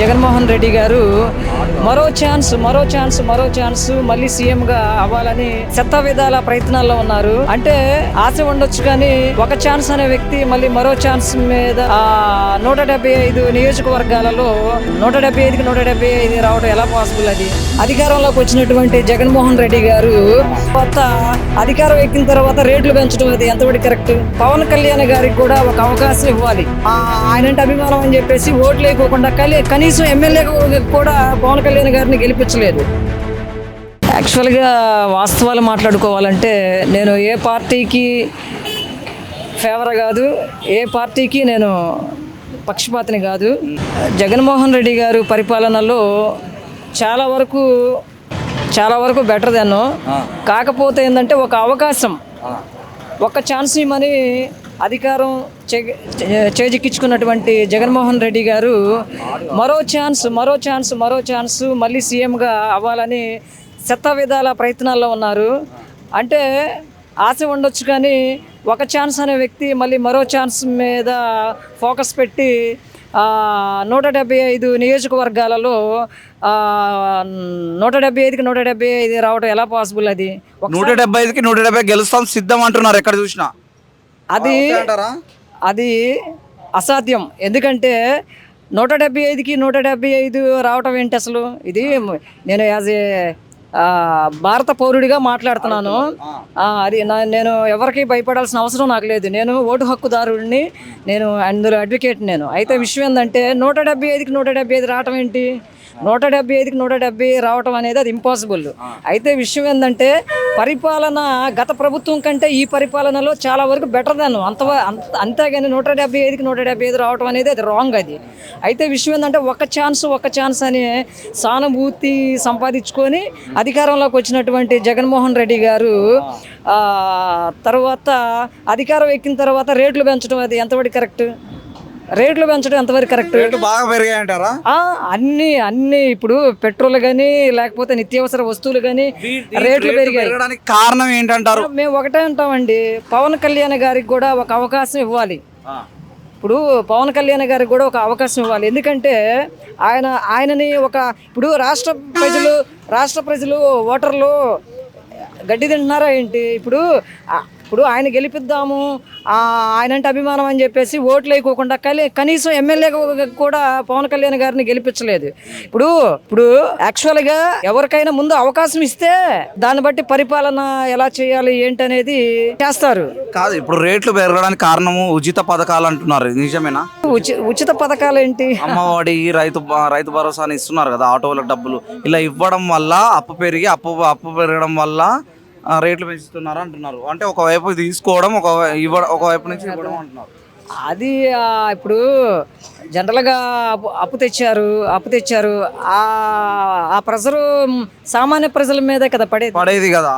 జగన్మోహన్ రెడ్డి గారు మరో ఛాన్స్ మళ్ళీ సీఎం గా అవ్వాలని శత విధాల ప్రయత్నాల్లో ఉన్నారు. అంటే ఆశ ఉండొచ్చు కానీ ఒక ఛాన్స్ అనే వ్యక్తి మళ్ళీ మరో ఛాన్స్ మీద 175 నియోజకవర్గాలలో 175కి 175 రావడం ఎలా పాసిబుల్? అది అధికారంలోకి వచ్చినటువంటి జగన్మోహన్ రెడ్డి గారు కొత్త అధికారం ఎక్కిన తర్వాత రేట్లు పెంచడం అది ఎంతవరకు కరెక్ట్? పవన్ కళ్యాణ్ గారికి కూడా ఒక అవకాశం ఇవ్వాలి. ఆయనంటే అభిమానం అని చెప్పేసి ఓట్లు వేయకోకుండా కనీసం ఎమ్మెల్యే కూడా పవన్ కళ్యాణ్ గారిని గెలిపించలేదు. యాక్చువల్గా వాస్తవాలు మాట్లాడుకోవాలంటే నేను ఏ పార్టీకి ఫేవర్ కాదు, ఏ పార్టీకి నేను పక్షపాతిని కాదు. జగన్మోహన్ రెడ్డి గారు పరిపాలనలో చాలా వరకు బెటర్ దెన్. కాకపోతే ఏంటంటే ఒక అవకాశం, ఒక ఛాన్స్ ఇవ్వమని అధికారం చేజిక్కించుకున్నటువంటి జగన్మోహన్ రెడ్డి గారు మరో ఛాన్స్ మళ్ళీ సీఎంగా అవ్వాలని శత విధాల ప్రయత్నాల్లో ఉన్నారు. అంటే ఆశ ఉండొచ్చు కానీ ఒక ఛాన్స్ అనే వ్యక్తి మళ్ళీ మరో ఛాన్స్ మీద ఫోకస్ పెట్టి 175 నియోజకవర్గాలలో 175కి 175 రావడం ఎలా పాసిబుల్? అది 175కి 170 గెలుస్తాం సిద్ధం అంటున్నారు ఎక్కడ చూసినా. అది అసాధ్యం. ఎందుకంటే 175కి 175 రావటం ఏంటి అసలు? ఇది నేను యాజ్ ఏ భారత పౌరుడిగా మాట్లాడుతున్నాను. అది నేను ఎవరికి భయపడాల్సిన అవసరం నాకు లేదు. నేను ఓటు హక్కుదారుడిని, నేను అందులో అడ్వకేట్. నేను అయితే విషయం ఏంటంటే 175కి 175 రావటం ఏంటి? 175కి 170 రావటం అనేది అది ఇంపాసిబుల్. అయితే విషయం ఏంటంటే పరిపాలన గత ప్రభుత్వం కంటే ఈ పరిపాలనలో చాలా వరకు బెటర్ దాను అంతేగాని 175కి 175 రావటం అనేది అది రాంగ్. అది అయితే విషయం ఏంటంటే ఒక ఛాన్స్ అని సానుభూతి సంపాదించుకొని అధికారంలోకి వచ్చినటువంటి జగన్మోహన్ రెడ్డి గారు తర్వాత అధికారం ఎక్కిన తర్వాత రేట్లు పెంచడం అది ఎంతవరకు కరెక్ట్? రేట్లు పెంచడం ఎంతవరకు కరెక్ట్? బాగా పెరిగాయంటారా? అన్ని ఇప్పుడు పెట్రోల్ కానీ లేకపోతే నిత్యావసర వస్తువులు కానీ రేట్లు పెరిగాయి. కారణం ఏంటంటారు? మేము ఒకటే అంటామండి, పవన్ కళ్యాణ్ గారికి కూడా ఒక అవకాశం ఇవ్వాలి. ఇప్పుడు పవన్ కళ్యాణ్ గారికి కూడా ఒక అవకాశం ఇవ్వాలి. ఎందుకంటే ఆయనని ఇప్పుడు రాష్ట్ర ప్రజలు ఓటర్లు గడ్డి తింటున్నారా ఏంటి? ఇప్పుడు ఆయన గెలిపిద్దాము, ఆయనంటే అభిమానం అని చెప్పేసి ఓట్లు వేయకోకుండా కనీసం ఎమ్మెల్యే కూడా పవన్ కళ్యాణ్ గారిని గెలిపించలేదు. ఇప్పుడు యాక్చువల్గా ఎవరికైనా ముందు అవకాశం ఇస్తే దాన్ని బట్టి పరిపాలన ఎలా చేయాలి ఏంటనేది చేస్తారు. కాదు, ఇప్పుడు రేట్లు పెరగడానికి కారణము ఉచిత పథకాలు అంటున్నారు, నిజమేనా? ఉచిత పథకాలు ఏంటి? అమ్మఒడి, రైతు భరోసా అని ఇస్తున్నారు కదా, ఆటోలకు డబ్బులు ఇలా ఇవ్వడం వల్ల అప్పు పెరగడం వల్ల రేట్లు పెంచుతున్నారు అంటున్నారు. అంటే ఒకవైపు తీసుకోవడం, ఒకవైపు నుంచి ఇవ్వడం అంటున్నారు. అది ఇప్పుడు జనరల్గా అప్పు తెచ్చారు ఆ ప్రెజరు సామాన్య ప్రజల మీద కదా పడేది కదా.